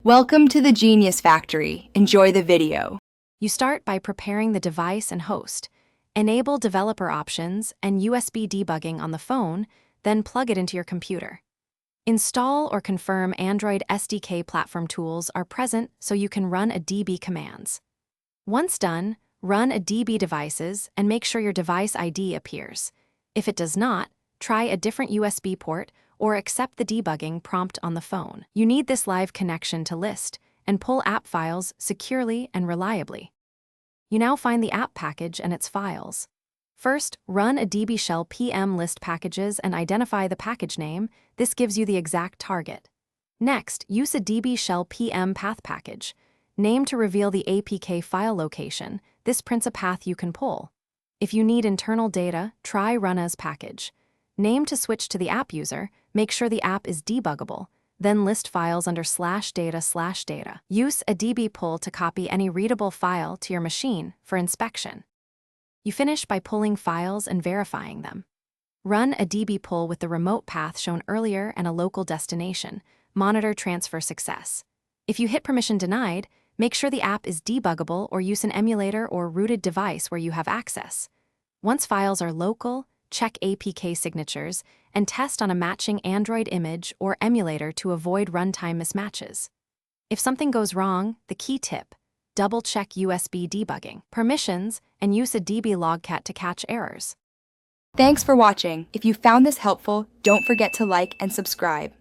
Welcome to the Genius Factory. Enjoy the video. You start by preparing the device and host. Enable developer options and USB debugging on the phone, then plug it into your computer. Install or confirm Android SDK platform tools are present so you can run a DB commands. Once done, run a DB devices and make sure your device ID appears. If it does not, try a different USB port or accept the debugging prompt on the phone. You need this live connection to list and pull app files securely and reliably. You now find the app package and its files. First, run a DB shell PM list packages and identify the package name. This gives you the exact target. Next, use a DB shell PM path package. Name to reveal the APK file location. This prints a path you can pull. If you need internal data, try run as package. Name to switch to the app user, make sure the app is debuggable, then list files under /data/data. Use a DB pull to copy any readable file to your machine for inspection. You finish by pulling files and verifying them. Run a DB pull with the remote path shown earlier and a local destination. Monitor transfer success. If you hit permission denied, make sure the app is debuggable or use an emulator or rooted device where you have access. Once files are local, check APK signatures, and test on a matching Android image or emulator to avoid runtime mismatches. If something goes wrong, the key tip: double-check USB debugging, permissions, and use a DB logcat to catch errors. Thanks for watching. If you found this helpful, don't forget to like and subscribe.